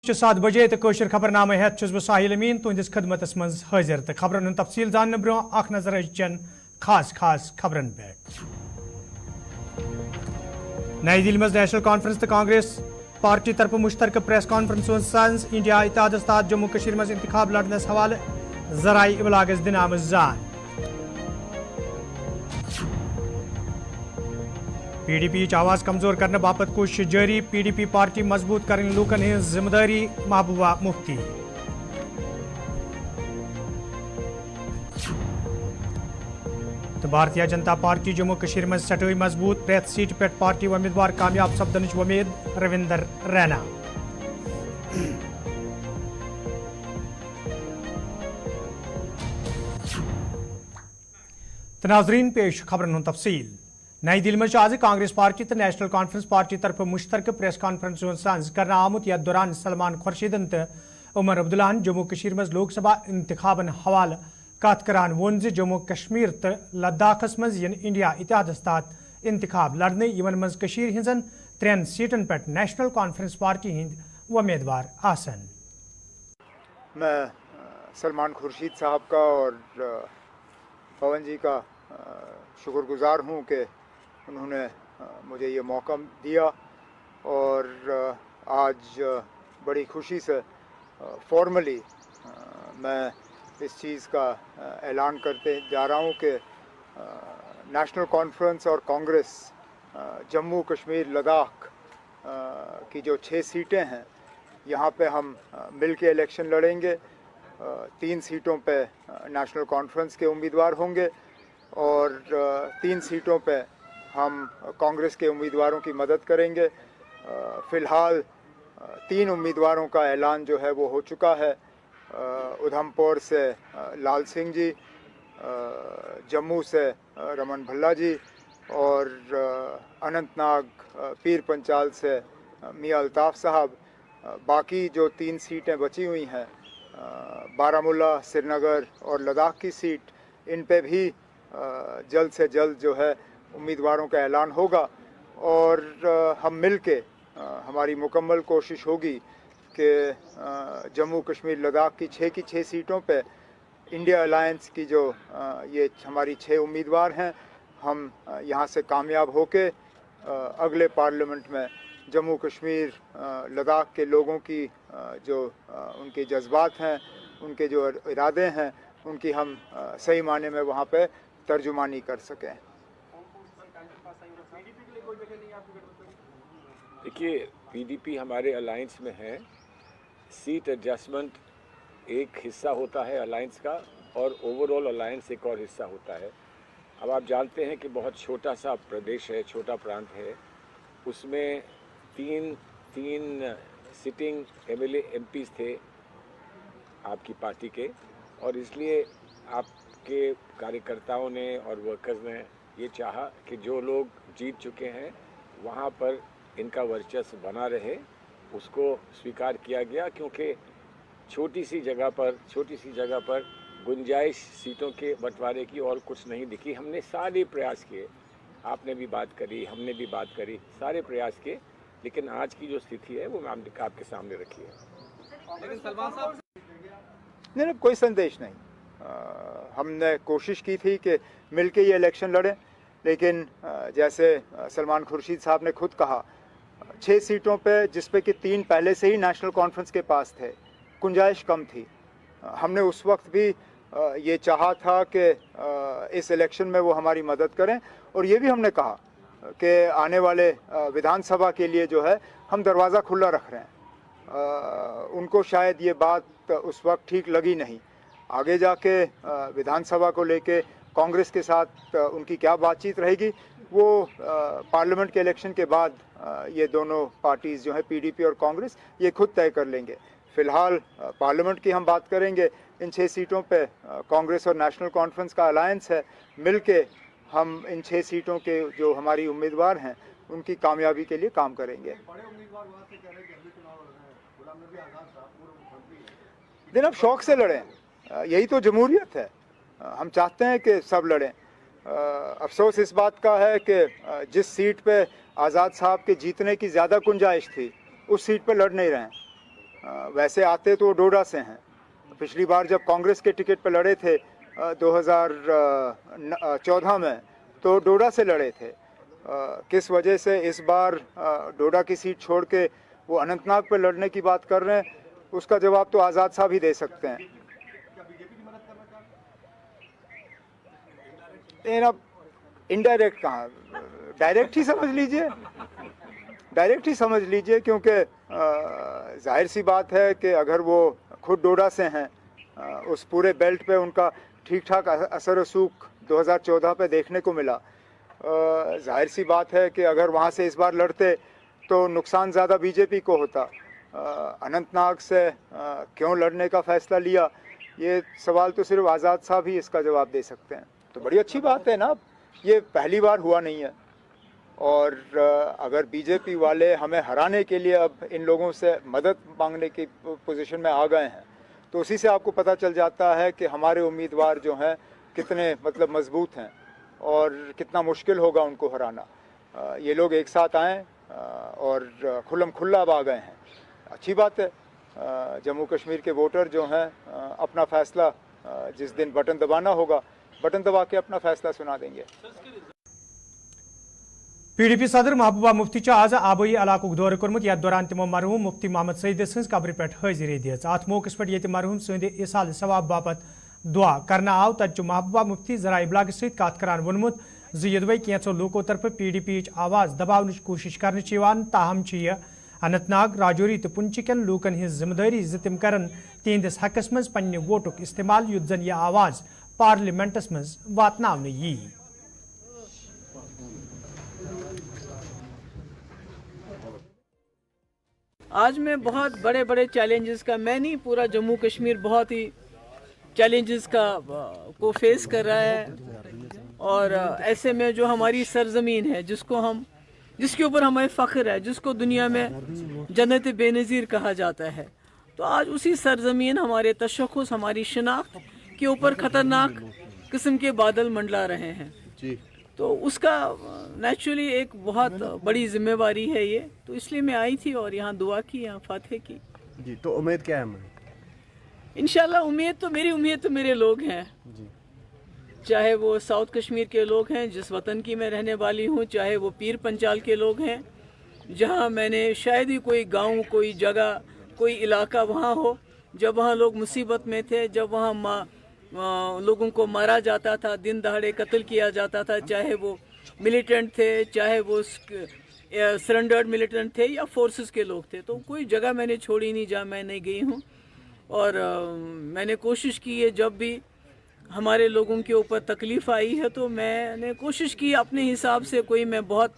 7 बजे तो कशर खबरनामे हेत बह साहिल अमीन तुंदिस खदमतस मज हाजिर तो खबरन हूं तफसील जानने ब्रो अख नजर चन खास खास खबरन पे। नई दिल्ली में नेशनल कॉन्फ्रेंस तो कांग्रेस पार्टी तरफ मुश्तरक प्रेस कॉन्फ्रेंस इंडिया इत्तेहाद जम्मू कश्मीर में इंतखाब लड़नस हवाले जराई इबलागस दिन आमज जान। PDP आवाज कमजोर करने बापत कोशिश जारी PDP पार्टी मजबूत करने लूकन हज जिम्मेदारी महबूबा मुफ्ती। तो भारतीय जनता पार्टी जम्मू कश्मीर में सटई मजबूत प्रेत सीट पे पार्टी उम्मीदवार कामयाब सपदन उम्मीद रविंदर रैना। तो नाजरीन पेश खबरन तफसील। नई दिल्ली में आज कांग्रेस पार्टी तो नेशनल कॉन्फ्रेंस पार्टी तरफ मुश्तरक प्रेस कॉन्फ्रेंस कर आमुत यथ दौरान सलमान खुर्शीदन तो उमर अब्दुल्लाहन जम्मू कश्मीर में लोकसभा इंतखाबन हवाले कत करान वोन जम्मू कश्मीर तो लद्दाखस मज इंडिया इत्तेहादस तहत इंतखाब लड़ने यमन मज कश्मीर हिंजन 3 सीटन पे नेशनल कॉन्फ्रेंस पार्टी हिंद उम्मीदवार आसन। मैं सलमान खुर्शीद साहब का और पवन जी का शुक्रगुजार हूँ कि उन्होंने मुझे ये मौका दिया और आज बड़ी खुशी से फॉर्मली मैं इस चीज़ का ऐलान करते जा रहा हूँ कि नेशनल कॉन्फ्रेंस और कांग्रेस जम्मू कश्मीर लद्दाख की जो 6 सीटें हैं यहाँ पे हम मिल के इलेक्शन लड़ेंगे। 3 सीटों पे नेशनल कॉन्फ्रेंस के उम्मीदवार होंगे और 3 सीटों पे हम कांग्रेस के उम्मीदवारों की मदद करेंगे। फ़िलहाल 3 उम्मीदवारों का ऐलान जो है वो हो चुका है। उधमपुर से लाल सिंह जी, जम्मू से रमन भल्ला जी और अनंतनाग पीर पंचाल से मियां अल्ताफ़ साहब। बाकी जो 3 सीटें बची हुई हैं बारामूला, श्रीनगर और लद्दाख की सीट, इन पे भी जल्द से जल्द जो है उम्मीदवारों का ऐलान होगा और हम मिल के हमारी मुकम्मल कोशिश होगी कि जम्मू कश्मीर लद्दाख की 6 सीटों पे इंडिया अलायंस की जो ये हमारी 6 उम्मीदवार हैं, हम यहाँ से कामयाब होके अगले पार्लियामेंट में जम्मू कश्मीर लद्दाख के लोगों की जो उनके जज्बात हैं, उनके जो इरादे हैं, उनकी हम सही माने में वहाँ पे तर्जुमानी कर सकें। देखिए, PDP हमारे अलायंस में है। सीट एडजस्टमेंट एक हिस्सा होता है अलायंस का और ओवरऑल अलायंस एक और हिस्सा होता है। अब आप जानते हैं कि बहुत छोटा सा प्रदेश है, छोटा प्रांत है, उसमें तीन सिटिंग MLA MPs थे आपकी पार्टी के, और इसलिए आपके कार्यकर्ताओं ने और वर्कर्स ने ये चाहा कि जो लोग जीत चुके हैं वहाँ पर इनका वर्चस्व बना रहे, उसको स्वीकार किया गया, क्योंकि छोटी सी जगह पर गुंजाइश सीटों के बंटवारे की और कुछ नहीं दिखी। हमने सारे प्रयास किए, आपने भी बात करी, हमने भी बात करी, सारे प्रयास किए, लेकिन आज की जो स्थिति है वो मैं आपके सामने रखी है। लेकिन सलमान साहब नहीं, कोई संदेश नहीं। हमने कोशिश की थी कि मिलके ये इलेक्शन लड़ें, लेकिन जैसे सलमान खुर्शीद साहब ने खुद कहा, 6 सीटों पे जिसपे कि 3 पहले से ही नेशनल कॉन्फ्रेंस के पास थे, गुंजाइश कम थी। हमने उस वक्त भी ये चाहा था कि इस इलेक्शन में वो हमारी मदद करें, और ये भी हमने कहा कि आने वाले विधानसभा के लिए जो है हम दरवाज़ा खुला रख रहे हैं। उनको शायद ये बात उस वक्त ठीक लगी नहीं। आगे जाके विधानसभा को लेके कांग्रेस के साथ उनकी क्या बातचीत रहेगी, वो पार्लियामेंट के इलेक्शन के बाद ये दोनों पार्टीज़ जो है PDP और कांग्रेस ये खुद तय कर लेंगे। फ़िलहाल पार्लियामेंट की हम बात करेंगे। इन 6 सीटों पे कांग्रेस और नेशनल कॉन्फ्रेंस का अलायंस है, मिलके हम इन 6 सीटों के जो हमारी उम्मीदवार हैं उनकी कामयाबी के लिए काम करेंगे। लेकिन अब शौक़ से लड़ें, यही तो जमहूरियत है। हम चाहते हैं कि सब लड़ें। अफसोस इस बात का है कि जिस सीट पे आज़ाद साहब के जीतने की ज़्यादा गुंजाइश थी, उस सीट पे लड़ नहीं रहे हैं। वैसे आते तो डोडा से हैं। पिछली बार जब कांग्रेस के टिकट पर लड़े थे 2014 में तो डोडा से लड़े थे। किस वजह से इस बार डोडा की सीट छोड़ के वो अनंतनाग पर लड़ने की बात कर रहे हैं, उसका जवाब तो आज़ाद साहब ही दे सकते हैं। लेकिन अब इनडायरेक्ट कहाँ, डायरेक्ट ही समझ लीजिए, डायरेक्ट ही समझ लीजिए, क्योंकि जाहिर सी बात है कि अगर वो खुद डोडा से हैं, उस पूरे बेल्ट पे उनका ठीक ठाक असर रसूख 2014 पे देखने को मिला। जाहिर सी बात है कि अगर वहाँ से इस बार लड़ते तो नुकसान ज़्यादा बीजेपी को होता। अनंतनाग से क्यों लड़ने का फ़ैसला लिया, ये सवाल तो सिर्फ आज़ाद साहब ही इसका जवाब दे सकते हैं। तो बड़ी अच्छी बात है ना, ये पहली बार हुआ नहीं है। और अगर बीजेपी वाले हमें हराने के लिए अब इन लोगों से मदद मांगने की पोजीशन में आ गए हैं, तो उसी से आपको पता चल जाता है कि हमारे उम्मीदवार जो हैं कितने मतलब मजबूत हैं और कितना मुश्किल होगा उनको हराना। ये लोग एक साथ आए और खुल्लम खुल्ला अब आ गए हैं, अच्छी बात है। जम्मू कश्मीर के वोटर जो हैं अपना फ़ैसला जिस दिन बटन दबाना होगा, बटन दबा के अपना फ़ैसला सुना देंगे। PDP सदर महबूबा मुफ्ती आज आबई इलाकुक दौर कोर्मुत, यथ दौरान तिमो मरहूम मुफ्ती मोहम्मद सईद सज कब्र पे हाजिरी दिज। अत मौके पे ये मरहूम सद इसाल सवाब बापत दुआ करना आव। तत महबूबा मुफ्ती जरा इबलाग सत कत करान वोनमुत यदवे कैंसो लोको तरफ PDP आवाज दबावन कोशिश कर, ताहम अनंतनाग, राजौरी तो पुंछ कन लूकन हज जिम्मेदारी तिम करन तिहंदिस हकस मज पन्ने वोटुक इस्तेमाल, युत जन यह आवाज पार्लियामेंटस मज वातनावन यी। आज मैं बहुत बड़े बड़े चैलेंजेस का, मैं नहीं पूरा जम्मू कश्मीर बहुत ही चैलेंजेस का को फेस कर रहा है। और ऐसे में जो हमारी सरजमीन है, जिसके ऊपर हमें फ़ख्र है, जिसको दुनिया में जन्नत बेनज़ीर कहा जाता है, तो आज उसी सरजमीन हमारे तशख़्ख़ुस, हमारी शनाख्त के ऊपर ख़तरनाक किस्म के बादल मंडला रहे हैं जी। तो उसका नेचुरली एक बहुत बड़ी जिम्मेवारी है ये, तो इसलिए मैं आई थी और यहाँ दुआ की, यहाँ फातह की जी। तो उम्मीद क्या है? इंशाल्लाह उम्मीद तो मेरे लोग हैं जी। चाहे वो साउथ कश्मीर के लोग हैं जिस वतन की मैं रहने वाली हूँ, चाहे वो पीर पंचाल के लोग हैं जहाँ मैंने शायद ही कोई गांव, कोई जगह, कोई इलाका वहाँ हो जब वहाँ लोग मुसीबत में थे, जब वहाँ लोगों को मारा जाता था, दिन दहाड़े कत्ल किया जाता था, चाहे वो मिलिटेंट थे, चाहे वो सरेंडर्ड मिलिटेंट थे या फोर्सेस के लोग थे। तो कोई जगह मैंने छोड़ी नहीं जहाँ मैं नहीं गई हूँ। और मैंने कोशिश की है, जब भी हमारे लोगों के ऊपर तकलीफ़ आई है तो मैंने कोशिश की अपने हिसाब से, कोई मैं बहुत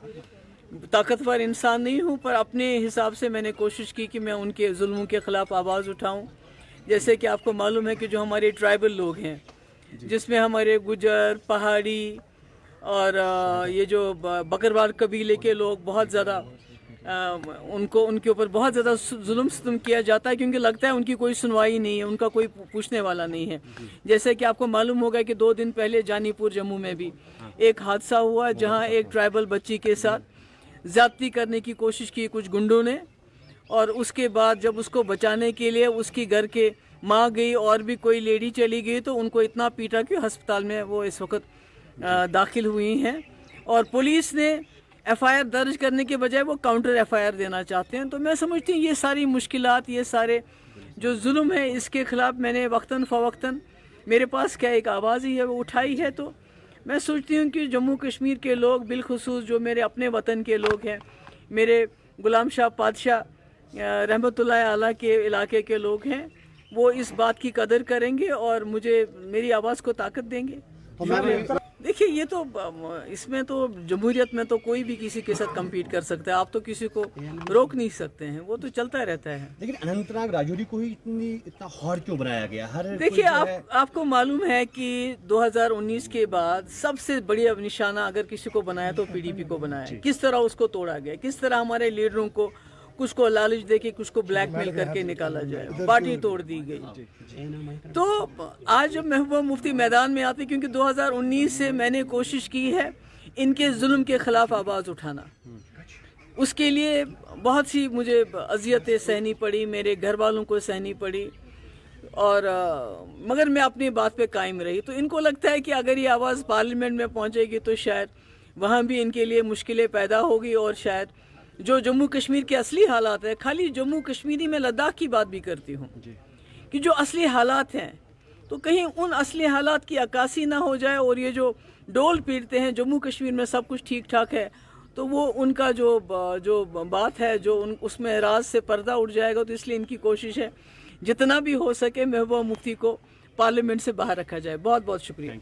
ताकतवर इंसान नहीं हूँ, पर अपने हिसाब से मैंने कोशिश की कि मैं उनके जुल्मों के ख़िलाफ़ आवाज़ उठाऊँ। जैसे कि आपको मालूम है कि जो हमारे ट्राइबल लोग हैं, जिसमें हमारे गुजर, पहाड़ी और ये जो बकरवाल कबीले के लोग बहुत ज़्यादा उनके ऊपर बहुत ज़्यादा जुल्म सितम किया जाता है, क्योंकि लगता है उनकी कोई सुनवाई नहीं है, उनका कोई पूछने वाला नहीं है। जैसे कि आपको मालूम होगा कि 2 दिन पहले जानीपुर जम्मू में भी एक हादसा हुआ जहां एक ट्राइबल बच्ची के साथ ज़्यादती करने की कोशिश की कुछ गुंडों ने, और उसके बाद जब उसको बचाने के लिए उसकी घर के माँ गई और भी कोई लेडी चली गई तो उनको इतना पीटा कि अस्पताल में वो इस वक्त दाखिल हुई हैं। और पुलिस ने FIR दर्ज करने के बजाय वो काउंटर FIR देना चाहते हैं। तो मैं समझती हूँ ये सारी मुश्किलात, ये सारे जो जुल्म है, इसके ख़िलाफ़ मैंने वक्तन फ़वक्तन, मेरे पास क्या एक आवाज़ ही है वो उठाई है। तो मैं सोचती हूँ कि जम्मू कश्मीर के लोग, बिलखुसूस जो मेरे अपने वतन के लोग हैं, मेरे गुलाम शाह पातशाह रहमतुल्लाह अलैह के इलाके के लोग हैं, वो इस बात की कदर करेंगे और मुझे मेरी आवाज़ को ताकत देंगे। देखिए, ये तो इसमें तो जमहूरियत में तो कोई भी किसी के साथ कम्पीट कर सकता है, आप तो किसी को रोक नहीं सकते हैं, वो तो चलता रहता है। लेकिन अनंतनाग राजौरी को ही इतना हॉर क्यों बनाया गया? देखिए, आपको मालूम है कि 2019 के बाद सबसे बढ़िया निशाना अगर किसी को बनाया तो PDP को बनाया। किस तरह उसको तोड़ा गया, किस तरह हमारे लीडरों को कुछ को लालच देके कुछ को ब्लैकमेल करके निकाला जाए, पार्टी तोड़ दी गई। तो आज जब महबूबा मुफ्ती मैदान में आते, क्योंकि 2019 से मैंने कोशिश की है इनके जुल्म के खिलाफ आवाज़ उठाना, उसके लिए बहुत सी मुझे अजियतें सहनी पड़ी, मेरे घर वालों को सहनी पड़ी, और मगर मैं अपनी बात पे कायम रही। तो इनको लगता है कि अगर ये आवाज़ पार्लियामेंट में पहुंचेगी तो शायद वहाँ भी इनके लिए मुश्किलें पैदा होगी, और शायद जो जम्मू कश्मीर के असली हालात हैं, खाली जम्मू कश्मीरी में लद्दाख की बात भी करती हूँ कि जो असली हालात हैं, तो कहीं उन असली हालात की अक्कासी ना हो जाए, और ये जो डोल पीटते हैं जम्मू कश्मीर में सब कुछ ठीक ठाक है, तो वो उनका जो बात है जो उसमें राज से पर्दा उठ जाएगा। तो इसलिए इनकी कोशिश है जितना भी हो सके महबूबा मुफ्ती को पार्लियामेंट से बाहर रखा जाए। बहुत बहुत शुक्रिया।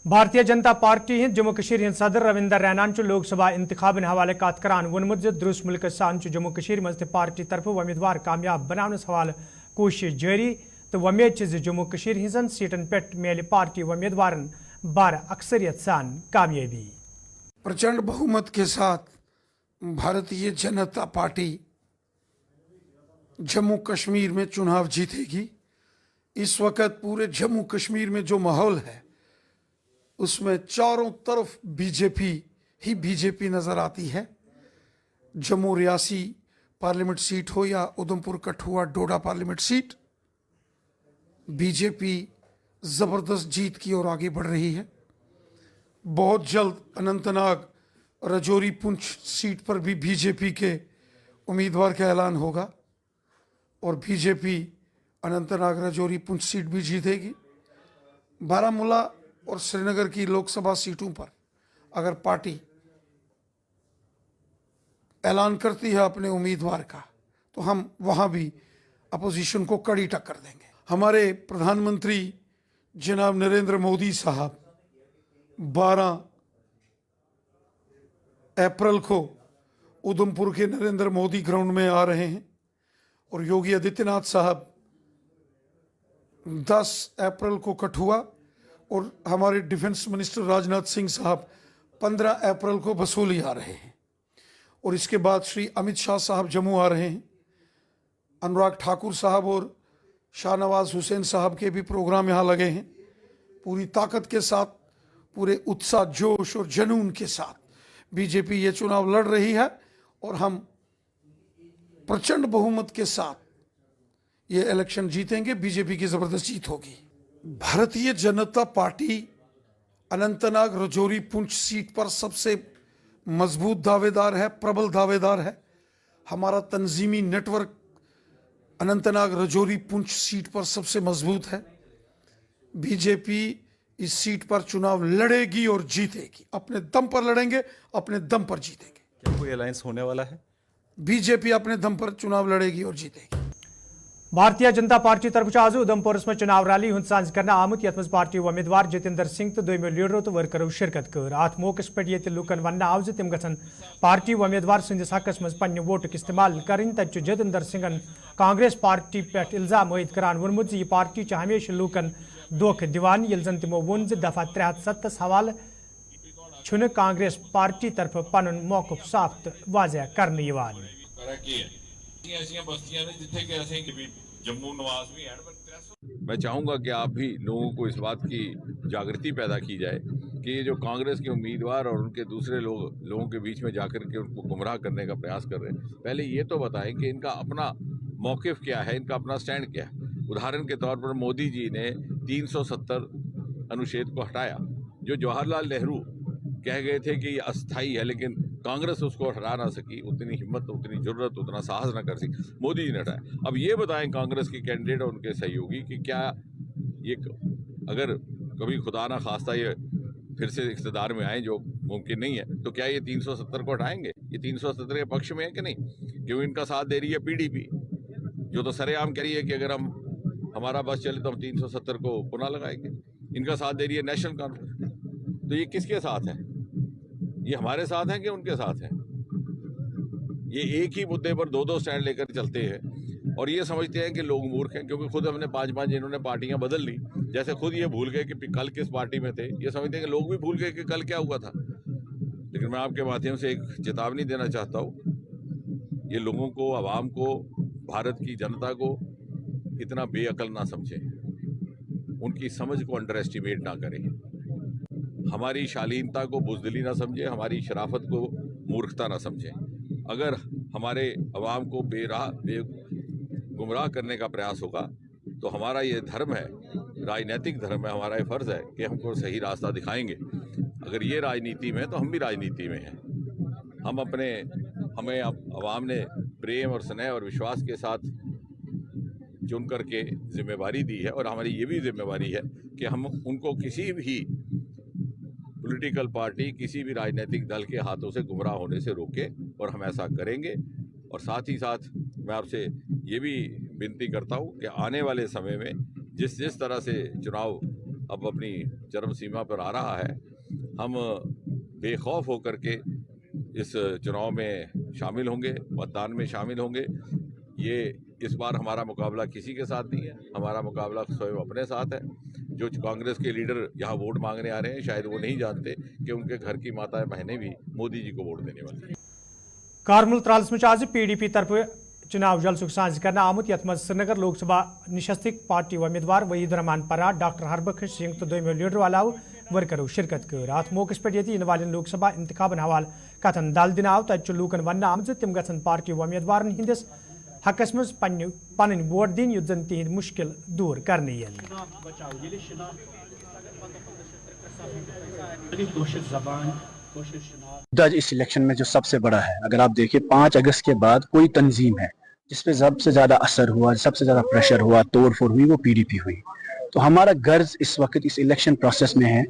भारतीय जनता पार्टी हिंद जम्मू कश्मीर हिंद सदर रविंदर रैनान लोकसभा इंतखाबन हवाले कत करान वोनमुत दुरुस्त मुल्क सान जम्मू कश्मीर मज पार्टी तरफ उम्मीदवार कामयाब बनाने हवाले कोशिश जारी, तो वमेद जम्मू कश्मीर हिंजन सीटन पे मेल पार्टी उम्मीदवारन बार अक्सरियत सान कामयाबी। प्रचंड बहुमत के साथ भारतीय जनता पार्टी जम्मू कश्मीर में चुनाव जीतेगी। इस वक्त पूरे जम्मू कश्मीर में जो माहौल है उसमें चारों तरफ बीजेपी ही बीजेपी नजर आती है। जम्मू रियासी पार्लियामेंट सीट हो या उधमपुर कठुआ डोडा पार्लियामेंट सीट, बीजेपी जबरदस्त जीत की ओर आगे बढ़ रही है। बहुत जल्द अनंतनाग राजौरी पुंछ सीट पर भी बीजेपी के उम्मीदवार का ऐलान होगा और बीजेपी अनंतनाग राजौरी पुंछ सीट भी जीतेगी। बारामूला और श्रीनगर की लोकसभा सीटों पर अगर पार्टी ऐलान करती है अपने उम्मीदवार का, तो हम वहां भी अपोजिशन को कड़ी टक्कर देंगे। हमारे प्रधानमंत्री जनाब नरेंद्र मोदी साहब 12 अप्रैल को उधमपुर के नरेंद्र मोदी ग्राउंड में आ रहे हैं और योगी आदित्यनाथ साहब 10 अप्रैल को कठुआ और हमारे डिफेंस मिनिस्टर राजनाथ सिंह साहब 15 अप्रैल को बसोली आ रहे हैं और इसके बाद श्री अमित शाह साहब जम्मू आ रहे हैं। अनुराग ठाकुर साहब और शाहनवाज हुसैन साहब के भी प्रोग्राम यहाँ लगे हैं। पूरी ताकत के साथ, पूरे उत्साह, जोश और जुनून के साथ बीजेपी ये चुनाव लड़ रही है और हम प्रचंड बहुमत के साथ ये इलेक्शन जीतेंगे। बीजेपी की जबरदस्त जीत होगी। भारतीय जनता पार्टी अनंतनाग राजौरी पुंछ सीट पर सबसे मजबूत दावेदार है, प्रबल दावेदार है। हमारा तंजीमी नेटवर्क अनंतनाग राजौरी पुंछ सीट पर सबसे मजबूत है। बीजेपी इस सीट पर चुनाव लड़ेगी और जीतेगी। अपने दम पर लड़ेंगे, अपने दम पर जीतेंगे। क्या कोई अलायंस होने वाला है? बीजेपी अपने दम पर चुनाव लड़ेगी और जीतेगी। भारतीय जनता पार्टी तरफ आज उधमपुर में चुनाव रैली हुंद सांझ करना आमुत यथ मज पार्टी उम्मीदवार जितेंद्र सिंह तो दोमो लीडरों तो वर्करों शिरकत कर। अत मौके पे ये लूकन वन आव तम गन पार्टी उम्मीदवार सदस हकस मज पन्ने वोटुक इस्तेमाल करें। तत जितेंद्र सिंहन कांग्रेस पार्टी पे इल्जाम आयद करान वोनमुत यह पार्टी हमेशा लूकन धोख दिवान, यिल जन तिमो वोन दफा 370 हवाले छुन कांग्रेस पार्टी तरफ पन मौकफ साफ तो वाजह करने यवान। मैं चाहूँगा कि आप भी लोगों को इस बात की जागृति पैदा की जाए कि ये जो कांग्रेस के उम्मीदवार और उनके दूसरे लोगों के बीच में जाकर के उनको गुमराह करने का प्रयास कर रहे हैं, पहले ये तो बताएं कि इनका अपना मौक़िफ़ क्या है, इनका अपना स्टैंड क्या है। उदाहरण के तौर पर मोदी जी ने 370 अनुच्छेद को हटाया, जो जवाहरलाल नेहरू कह गए थे कि ये अस्थायी है, लेकिन कांग्रेस उसको हटा ना सकी, उतनी हिम्मत, उतनी ज़रूरत, उतना साहस ना कर सकी, मोदी जी ने हटाया। अब ये बताएं कांग्रेस के कैंडिडेट और उनके सहयोगी कि क्या ये अगर कभी खुदा ना खास्ता ये फिर से इक़्तिदार में आए, जो मुमकिन नहीं है, तो क्या ये 370 को हटाएंगे? ये 370 के पक्ष में है कि नहीं? क्यों इनका साथ दे रही है पीडीपी, जो तो सरेआम कह रही है कि अगर हमारा बस चले तो हम 370 को पुनः लगाएंगे। इनका साथ दे रही है नेशनल कॉन्फ्रेंस। तो ये किसके साथ है? ये हमारे साथ हैं कि उनके साथ हैं? ये एक ही मुद्दे पर दो स्टैंड लेकर चलते हैं और ये समझते हैं कि लोग मूर्ख हैं, क्योंकि खुद हमने 5-5 इन्होंने पार्टियां बदल ली। जैसे खुद ये भूल गए कि कल किस पार्टी में थे, ये समझते हैं कि लोग भी भूल गए कि कल क्या हुआ था। लेकिन मैं आपके माध्यम से एक चेतावनी देना चाहता हूँ, ये लोगों को, आवाम को, भारत की जनता को इतना बेअकल ना समझें, उनकी समझ को अंडर एस्टिमेट ना करें, हमारी शालीनता को बुज़दिली ना समझें, हमारी शराफत को मूर्खता ना समझें। अगर हमारे अवाम को गुमराह करने का प्रयास होगा तो हमारा ये धर्म है, राजनीतिक धर्म है, हमारा ये फ़र्ज़ है कि हमको सही रास्ता दिखाएंगे। अगर ये राजनीति में है तो हम भी राजनीति में हैं। हमें अवाम ने प्रेम और स्नेह और विश्वास के साथ चुन करके जिम्मेवारी दी है और हमारी ये भी जिम्मेवारी है कि हम उनको किसी भी पॉलिटिकल पार्टी, किसी भी राजनीतिक दल के हाथों से गुमराह होने से रोकें और हम ऐसा करेंगे। और साथ ही साथ मैं आपसे ये भी विनती करता हूँ कि आने वाले समय में जिस तरह से चुनाव अब अपनी चरम सीमा पर आ रहा है, हम बेखौफ होकर के इस चुनाव में शामिल होंगे, मतदान में शामिल होंगे। ये इस बार हमारा मुकाबला किसी के साथ नहीं है, हमारा मुकाबला स्वयं अपने साथ है। जो कांग्रेस के लीडर यहाँ वोट मांगने आ रहे हैं, शायद वो नहीं जानते कि उनके घर की माताएं बहनें भी मोदी जी को वोट देने वाली हैं। कारमल त्रालस में आज PDP तरफ चुनाव जलसुक साझ करना आमुत यथ मज श्रीनगर लोकसभा निशस्तिक पार्टी उम्मीदवार वहीद रहमान परा, डॉक्टर हरबख्श सिंह तो दोयमो लीडर वालाव वर्करों शिरकत कर। अत मौकस पे इन वालन लोकसभा इंतखाबन हवाल कथन दल दिन आव तत लूकन वन आमज तम गन पार्टी उम्मीदवार हंदिस हकस मज पन वोट दिन युद्ध जन तिहद मुश्किल दूर करने जज इस इलेक्शन में जो सबसे बड़ा है, अगर आप देखिए 5 अगस्त के बाद कोई तंजीम है जिसपे सबसे ज्यादा असर हुआ, सबसे ज्यादा प्रेशर हुआ, तोड़फोड़ हुई, वो PDP हुई। तो हमारा गर्ज इस वक्त इस इलेक्शन प्रोसेस में है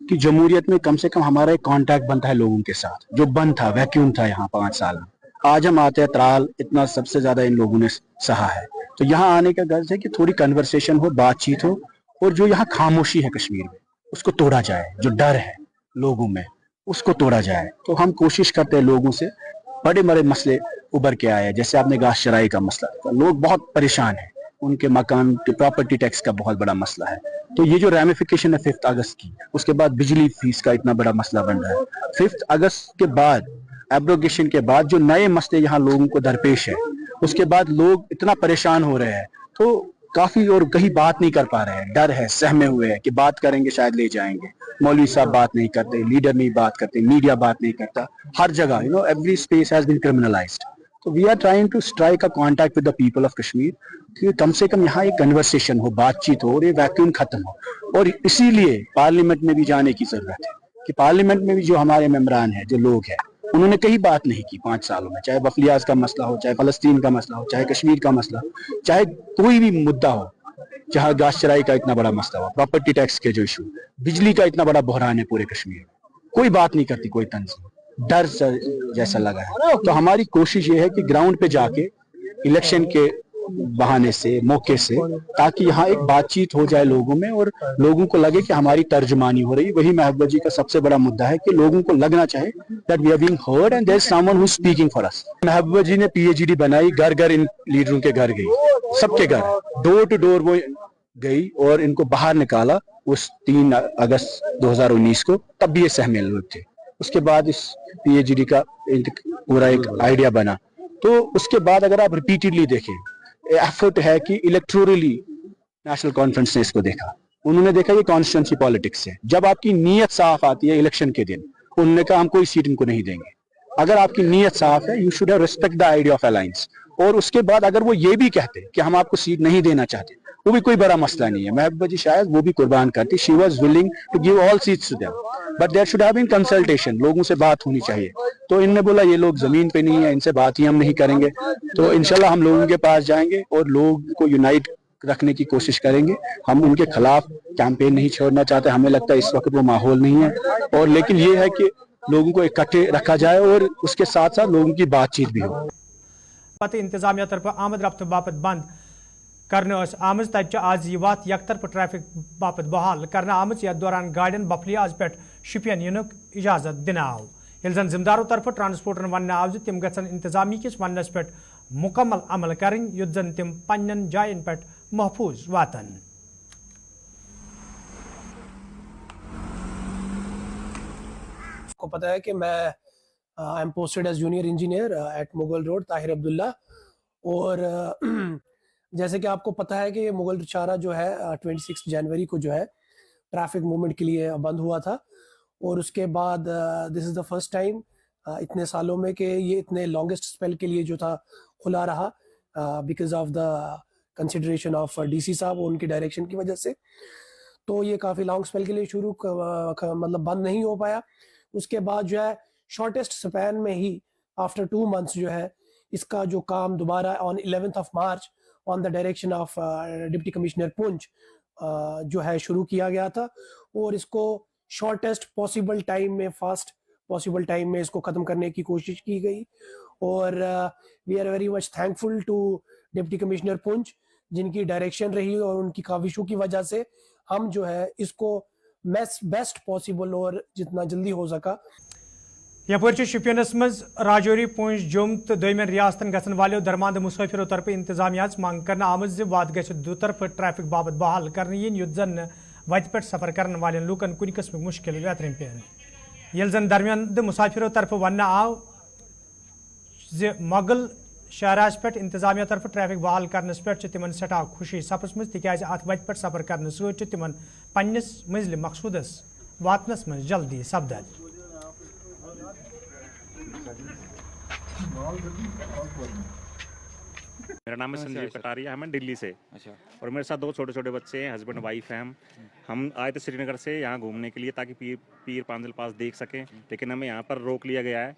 कि जमहूरियत में कम से कम हमारा एक कांटेक्ट बनता है लोगों के साथ, जो बंद था, वैक्यूम था यहाँ 5 साल में। आज हम आते हैं त्राल, इतना सबसे ज्यादा इन लोगों ने सहा है। तो यहाँ आने का गर्ज है कि थोड़ी कन्वर्सेशन हो, बातचीत हो, और जो यहाँ खामोशी है कश्मीर में उसको तोड़ा जाए, जो डर है लोगों में उसको तोड़ा जाए। तो हम कोशिश करते हैं लोगों से, बड़े बड़े मसले उभर के आए हैं, जैसे आपने गाश चराई का मसला, तो लोग बहुत परेशान हैं, उनके मकान के प्रॉपर्टी टैक्स का बहुत बड़ा मसला है। तो ये जो रैमिफिकेशन है 5 अगस्त की, उसके बाद बिजली फीस का इतना बड़ा मसला बन रहा है। 5 अगस्त के बाद, एब्रोगेशन के बाद जो नए मसले यहाँ लोगों को दरपेश है, उसके बाद लोग इतना परेशान हो रहे हैं, तो काफी और कहीं बात नहीं कर पा रहे हैं, डर है, सहमे हुए हैं कि बात करेंगे शायद ले जाएंगे। मौलवी साहब बात नहीं करते, लीडर नहीं बात करते, मीडिया बात नहीं करता, हर जगह every space has been criminalised. तो we are trying to strike a contact with the people of Kashmir कि कम से कम यहाँ एक कन्वर्सेशन हो, बातचीत हो और ये वैक्यूम खत्म हो। और इसीलिए पार्लियामेंट में भी जाने की जरूरत है कि पार्लियामेंट में भी जो हमारे मेंबरान हैं, जो लोग हैं, उन्होंने कई बात नहीं की 5 सालों में, चाहे बफलियाज का मसला हो, चाहे फलस्तीन का मसला हो, चाहे कश्मीर का मसला हो, चाहे कोई भी मुद्दा हो, जहाँ गाश चराई का इतना बड़ा मसला हो, प्रॉपर्टी टैक्स के जो इशू, बिजली का इतना बड़ा बहरान है पूरे कश्मीर में, कोई बात नहीं करती कोई तंजीम, डर जैसा लगा है। तो हमारी कोशिश ये है कि ग्राउंड पे जाके इलेक्शन के बहाने से, मौके से, ताकि यहाँ एक बातचीत हो जाए लोगों में और लोगों को लगे कि हमारी तर्जुमानी हो रही। वही महबूबा जी का सबसे बड़ा मुद्दा है कि लोगों को लगना चाहिए that we are being heard and there is someone who is speaking for us। महबूबा जी ने PhD बनाई, घर घर इन लीडरों के घर गई, सबके घर, डोर टू डोर वो गई और इनको बाहर निकाला उस 3 अगस्त 2019 को। तब भी ये सहमे लोग थे। उसके बाद इस PhD का पूरा एक आइडिया बना। तो उसके बाद अगर आप रिपीटेडली देखें, एफर्ट है कि इलेक्टोरली नेशनल कॉन्फ्रेंस ने इसको देखा, उन्होंने देखा ये कॉन्स्टिट्यूंसी पॉलिटिक्स है। जब आपकी नीयत साफ आती है इलेक्शन के दिन, उन्होंने कहा हम कोई सीट इनको नहीं देंगे। अगर आपकी नीयत साफ है, you should have respect the idea of alliance. और उसके बाद अगर वो ये भी कहते कि हम आपको सीट नहीं देना चाहते, वो भी कोई बड़ा मसला नहीं है। महबूबा जी शायद वो भी कुर्बान करती, she was willing to give all seats to them, but there should have been consultation, लोगों से बात होनी चाहिए। तो इनने बोला ये लोग जमीन पे नहीं है, इनसे बात ही हम नहीं करेंगे। तो इंशाल्लाह हम लोगों के पास जाएंगे और लोग को यूनाइट रखने की कोशिश करेंगे। हम उनके खिलाफ कैंपेन नहीं छोड़ना चाहते, हमें लगता है इस वक्त वो माहौल नहीं है। और लेकिन ये है कि लोगों को इकट्ठे रखा जाए और उसके साथ साथ लोगों की बातचीत भी हो। पते इंतजामिया तरफ आमद रफ्त बापत बंद करने आमज तक आज यह वात यकतरफ ट्रैफिक बापत बहाल करना आमज यथ दौरान गाड़ियन बफलियाज पे शुपियन युनुक इजाजत दिन आव। ये जन जिम्मेदारों तरफ ट्रांसपोर्टन वन आव तम गन इंतजामी किस वनस पे मुकम्मल अमल करें युद्ध जन तम पन्न जायन पे महफूज वातन। को पता है कि मैं I am posted as junior engineer at Mughal road Tahir Abdullah. और जैसे कि आपको पता है कि मुगल चारा जो है 26 जनवरी को जो है ट्रैफिक मूवमेंट के लिए बंद हुआ था। और उसके बाद this is the first time इतने सालों में कि ये इतने लॉन्गेस्ट स्पेल के लिए जो था खुला रहा because of the consideration of DC साहब उनकी डायरेक्शन की वजह से। तो ये काफ़ी लॉन्ग स्पेल के लिए मतलब बंद नहीं हो पाया। उसके बाद जो है शॉर्टेस्ट स्पैन में ही आफ्टर 2 months जो है इसका जो काम दोबारा on 11th of March on the direction of deputy commissioner Poonch जो है शुरू किया गया था और इसको शॉर्टेस्ट पॉसिबल टाइम में, फास्ट पॉसिबल टाइम में इसको ख़त्म करने की कोशिश की गई। और we are very much thankful to deputy commissioner Poonch जिनकी डायरेक्शन रही और उनकी काविशों की वजह से हम जो है इसको बेस्ट पॉसिबल और जितना जल्दी हो सका। यपर शुपियनस मज राजौरी पुंछ जुम तो दोयमन रियासतन गसन वाले दरमांद मुसाफिरों तरफ इंतजामिया मांग करना आमद वाद गछ दुतरफ ट्रैफिक बाबत बहाल कर युद्ध जन वत पे सफर करने वाले लूकन कुन किस्म मुश्किल वेतरन पेन यल जन दरमियान मुसाफिरों तरफ वन आव मोगल शहराज पे इंतजामिया तरफ ट्रैफिक बहाल करनस पे तिमन सठा खुशी सपजम तिकाज अत वत पे सफर करने सत तिमन पन्निस मंजिल मकसूदस वातनस मज जल्दी सपदल। मेरा नाम है संजीव कटारिया, मैं दिल्ली से। अच्छा। और मेरे साथ 2 छोटे छोटे बच्चे हैं, हस्बैंड वाइफ हैं। हम आए थे श्रीनगर से यहाँ घूमने के लिए ताकि पीर पांजिल पास देख सकें, लेकिन हमें यहाँ पर रोक लिया गया है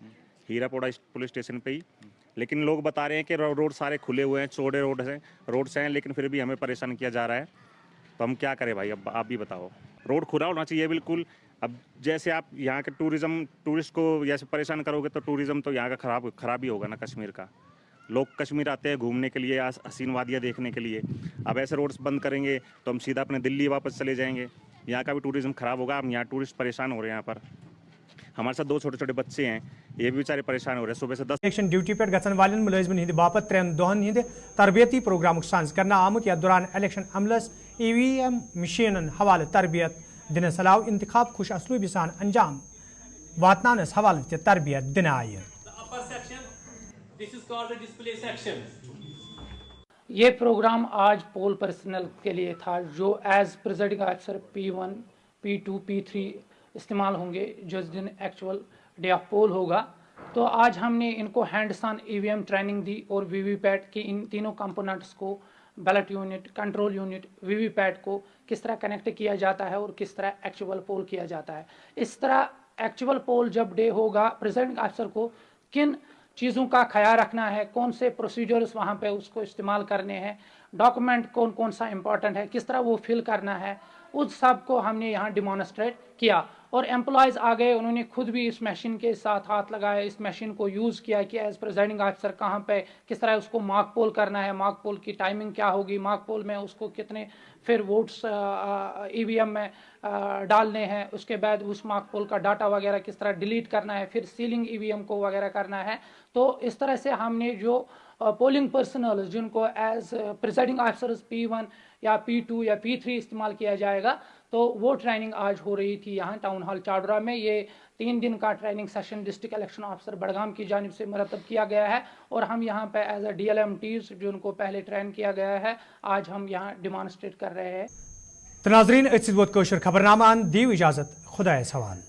हीरापोड़ा पुलिस स्टेशन पे ही। लेकिन लोग बता रहे हैं कि रोड सारे खुले हुए हैं, चौड़े रोड्स हैं, लेकिन फिर भी हमें परेशान किया जा रहा है। तो हम क्या करें भाई, अब आप भी बताओ। रोड खुला होना चाहिए बिल्कुल। अब जैसे आप यहाँ के टूरिस्ट को जैसे परेशान करोगे तो टूरिज़्म तो यहाँ का खराब ही होगा ना कश्मीर का। लोग कश्मीर आते हैं घूमने के लिए, हसीन वादियाँ देखने के लिए। अब ऐसे रोड्स बंद करेंगे तो हम सीधा अपने दिल्ली वापस चले जाएंगे, यहाँ का भी टूरिज़्म खराब होगा। हम यहाँ टूरिस्ट परेशान हो रहे हैं। यहाँ पर हमारे साथ 2 छोटे छोटे बच्चे हैं, ये भी बेचारे परेशान हो रहे हैं। सुबह से 10 इलेक्शन ड्यूटी पे गसन वालन मुलाजिमन हिंद बापत 3 दोहन हिंद तरबियती प्रोग्राम सांस करना आमुत या दौरान इलेक्शन अमलस EVM मशीन हवाले तरबियत दिन सलाव इंतखाब खुश असलूबी सान अंजाम वातनानस हवाले तरबियत दिन आय। ये प्रोग्राम आज पोल पर्सनल के लिए था जो as presiding officer P1, P2, P3 इस्तेमाल होंगे जिस दिन एक्चुअल डे ऑफ पोल होगा। तो आज हमने इनको हैंड्स ऑन EVM ट्रेनिंग दी और वीवीपैट की इन तीनों कंपोनेंट्स को, ballot unit, control unit, VVPAT को किस तरह कनेक्ट किया जाता है और किस तरह एक्चुअल पोल किया जाता है। इस तरह एक्चुअल पोल जब डे होगा, प्रेसिडेंट ऑफिसर को किन चीज़ों का ख्याल रखना है, कौन से प्रोसीजर्स वहाँ पे उसको इस्तेमाल करने हैं, डॉक्यूमेंट कौन कौन सा इंपॉर्टेंट है, किस तरह वो फिल करना है, उस सब को हमने यहाँ डिमॉन्स्ट्रेट किया। और एम्प्लॉयज़ आ गए, उन्होंने खुद भी इस मशीन के साथ हाथ लगाया, इस मशीन को यूज़ किया कि एज प्रिजाइडिंग ऑफिसर कहाँ पे किस तरह उसको मार्क पोल करना है, मार्क पोल की टाइमिंग क्या होगी, मार्क पोल में उसको कितने फिर वोट्स EVM में डालने हैं, उसके बाद उस मार्क पोल का डाटा वगैरह किस तरह डिलीट करना है, फिर सीलिंग EVM को वगैरह करना है। तो इस तरह से हमने जो पोलिंग पर्सनल जिनको एज प्रिजाइडिंग ऑफिसर्स P1 या P2 या P3 इस्तेमाल किया जाएगा, तो वो ट्रेनिंग आज हो रही थी यहाँ टाउन हॉल चाडरा में। ये 3 दिन का training session district election officer Budgam की जानिब से मुरतब किया गया है और हम यहाँ पे एज अ DLMTs जिनको पहले ट्रेन किया गया है, आज हम यहाँ डिमॉन्स्ट्रेट कर रहे हैं। तो नाज़रीन कोशर खबरनामान दी इजाज़त, खुदा सवाल।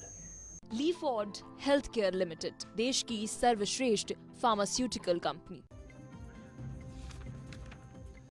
लीफोर्ड हेल्थ केयर लिमिटेड, देश की सर्वश्रेष्ठ फार्मास्यूटिकल कंपनी।